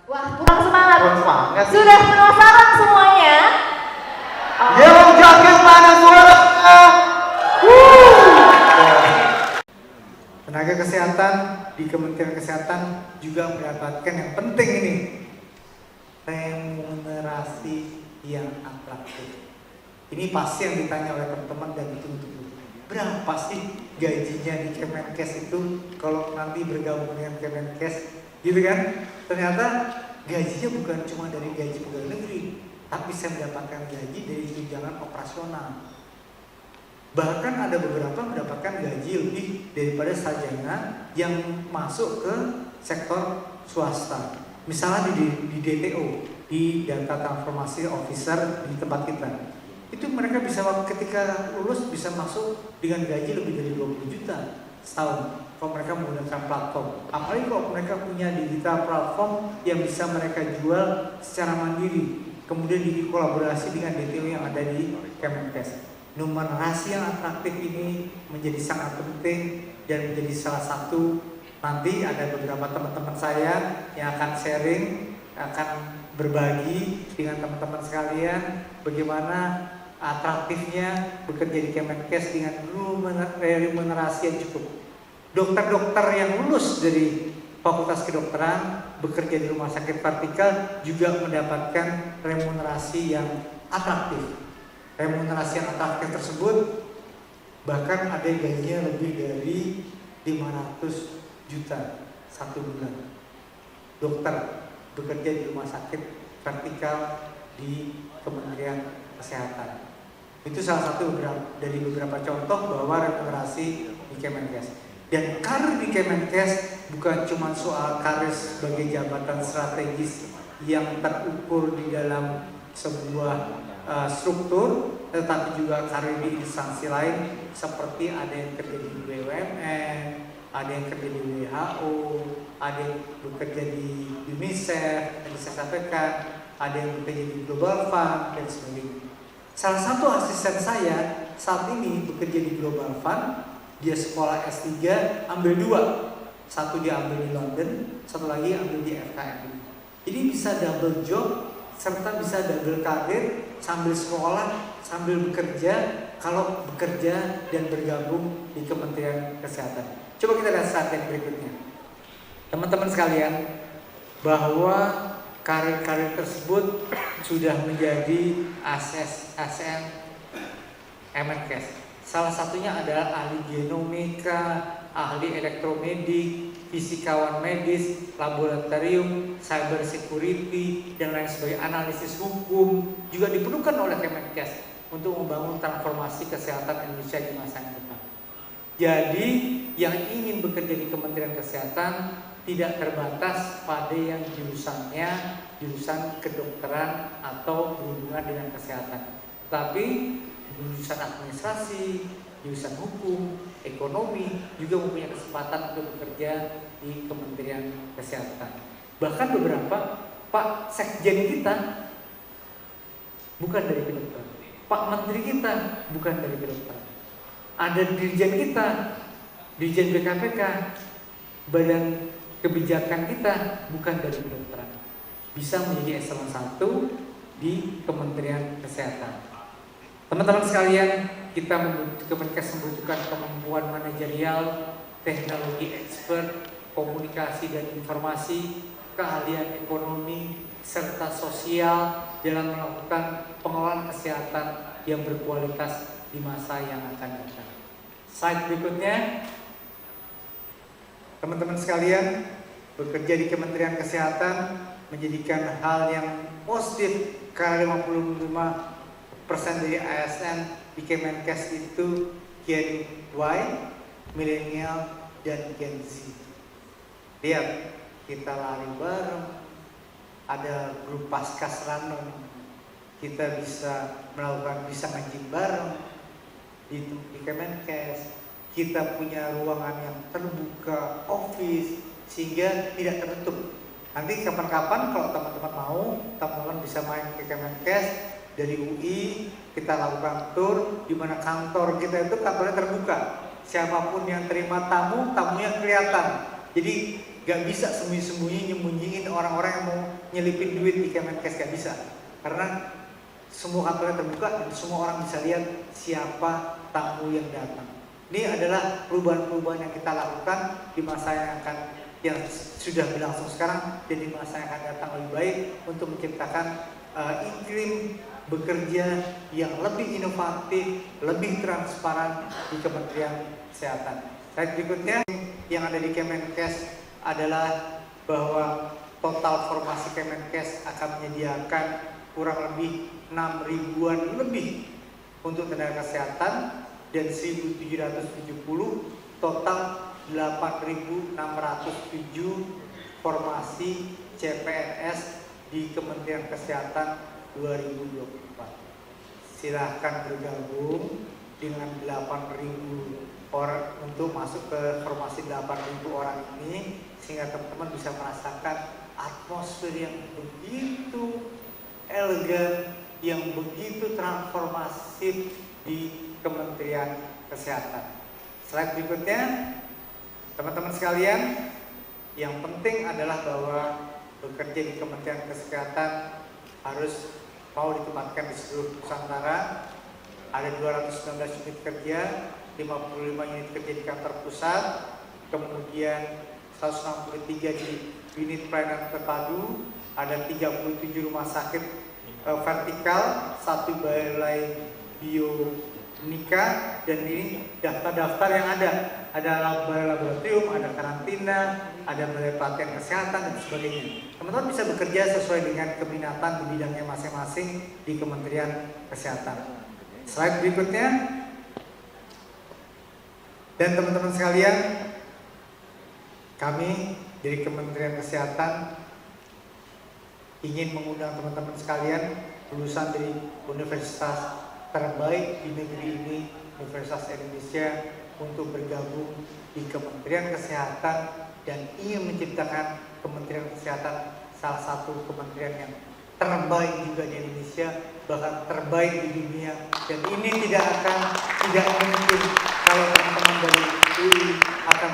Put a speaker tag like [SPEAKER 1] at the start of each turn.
[SPEAKER 1] Wah, kurang semangat.
[SPEAKER 2] Kurang semangat.
[SPEAKER 1] Sudah penasaran semuanya?
[SPEAKER 2] Yang jaket mana suara? Tenaga kesehatan di Kementerian Kesehatan juga mendapatkan yang penting ini, remunerasi yang atraktif. Ini pasti yang ditanya oleh teman-teman dan ditunggu-tunggu. Berapa sih gajinya di Kemenkes itu kalau nanti bergabung dengan Kemenkes, gitu kan? Ternyata gajinya bukan cuma dari gaji pegawai negeri, tapi saya mendapatkan gaji dari tunjangan operasional. Bahkan ada beberapa mendapatkan gaji lebih daripada sarjana yang masuk ke sektor swasta. Misalnya di DTO, di Data Transformation Officer di tempat kita. Itu mereka bisa ketika lulus bisa masuk dengan gaji lebih dari 20 juta setahun kalau mereka menggunakan platform. Apalagi kalau mereka punya digital platform yang bisa mereka jual secara mandiri, kemudian dikolaborasi dengan DTO yang ada di Kemenkes. Numerasi yang atraktif ini menjadi sangat penting dan menjadi salah satu, nanti ada beberapa teman-teman saya yang akan sharing, akan berbagi dengan teman-teman sekalian bagaimana atraktifnya bekerja di Kemenkes dengan remunerasi yang cukup. Dokter-dokter yang lulus dari Fakultas Kedokteran bekerja di rumah sakit vertikal juga mendapatkan remunerasi yang atraktif. Remunerasi yang atraktif tersebut bahkan ada yang gajinya lebih dari 500 juta satu bulan. Dokter bekerja di rumah sakit vertikal di Kementerian Kesehatan. Itu salah satu dari beberapa contoh bahwa remunerasi di Kemenkes. Dan karir di Kemenkes bukan cuma soal karir sebagai jabatan strategis yang terukur di dalam sebuah struktur, tetapi juga karir di instansi lain seperti ada yang kerja di BUMN, ada yang kerja di WHO, ada yang bekerja di UNICEF, tadi saya sampaikan, ada yang bekerja di Global Fund dan sebagainya. Salah satu asisten saya saat ini bekerja di Global Fund, dia sekolah S3, ambil 2. Satu dia ambil di London, satu lagi ambil di FKM. Jadi bisa double job serta bisa double karir sambil sekolah, sambil bekerja kalau bekerja dan bergabung di Kementerian Kesehatan. Coba kita lihat slide yang berikutnya. Teman-teman sekalian, bahwa karir-karir tersebut sudah menjadi ASN Kemenkes. Salah satunya adalah ahli genomika, ahli elektromedik, fisikawan medis, laboratorium, cyber security, dan lain sebagainya, analisis hukum juga diperlukan oleh Kemenkes untuk membangun transformasi kesehatan Indonesia di masa yang depan. Jadi yang ingin bekerja di Kementerian Kesehatan tidak terbatas pada yang jurusannya jurusan kedokteran atau berhubungan dengan kesehatan, tapi jurusan administrasi, jurusan hukum, ekonomi juga mempunyai kesempatan untuk bekerja di Kementerian Kesehatan. Bahkan beberapa Pak Sekjen kita bukan dari kedokteran, Pak Menteri kita bukan dari kedokteran, ada dirjen kita, dirjen BKPK, badan kebijakan kita bukan dari kedokteran, bisa menjadi eselon 1 di Kementerian Kesehatan. Teman-teman sekalian, Kemenkes membutuhkan kemampuan manajerial, teknologi expert, komunikasi dan informasi, keahlian ekonomi, serta sosial dalam melakukan pengelolaan kesehatan yang berkualitas di masa yang akan datang. Slide berikutnya. Teman-teman sekalian, bekerja di Kementerian Kesehatan menjadikan hal yang positif karena 55% dari ASN di Kemenkes itu Gen Y, milenial, dan Gen Z. Lihat, kita lari bareng, ada grup Paskas Runner, kita bisa ngaji bareng di Kemenkes, kita punya ruangan yang terbuka, office, sehingga tidak tertutup. Nanti kapan-kapan kalau teman-teman mau, teman-teman bisa main ke Kemenkes dari UI, kita lakukan tour di mana kantor kita itu kantornya terbuka. Siapapun yang terima tamu, tamunya kelihatan. Jadi Gak bisa sembunyi-sembunyi nyembunyiin orang-orang yang mau nyelipin duit di Kemenkes, gak bisa. Karena semua kantornya terbuka dan semua orang bisa lihat siapa tamu yang datang. Ini adalah perubahan-perubahan yang kita lakukan di masa yang sudah berlangsung sekarang dan di masa yang akan datang lebih baik untuk menciptakan iklim bekerja yang lebih inovatif, lebih transparan di Kementerian Kesehatan. Slide berikutnya yang ada di Kemenkes adalah bahwa total formasi Kemenkes akan menyediakan kurang lebih 6.000-an lebih untuk tenaga kesehatan dan 1.770 total 8.607 formasi CPNS di Kementerian Kesehatan 2024. Silahkan bergabung dengan 8.000 orang untuk masuk ke formasi 8.000 orang ini sehingga teman-teman bisa merasakan atmosfer yang begitu elegan, yang begitu transformatif di Kementerian Kesehatan. Slide berikutnya, teman-teman sekalian, yang penting adalah bahwa bekerja di Kementerian Kesehatan harus mau ditempatkan di seluruh Nusantara. Ada 219 unit kerja, 55 unit kerja di kantor pusat, kemudian 163 di unit pelayanan terpadu, ada 37 rumah sakit vertikal, 1 balai bionika, dan ini daftar-daftar yang ada balai laboratorium, ada karantina, ada balai pelatihan kesehatan dan sebagainya. Teman-teman bisa bekerja sesuai dengan keminatan di bidangnya masing-masing di Kementerian Kesehatan. Slide berikutnya. Dan teman-teman sekalian, kami dari Kementerian Kesehatan ingin mengundang teman-teman sekalian lulusan dari universitas terbaik di negeri ini, Universitas Indonesia, untuk bergabung di Kementerian Kesehatan dan ingin menciptakan Kementerian Kesehatan salah satu kementerian yang terbaik juga di Indonesia, bahkan terbaik di dunia. Dan ini tidak mungkin kalau teman-teman dari UI akan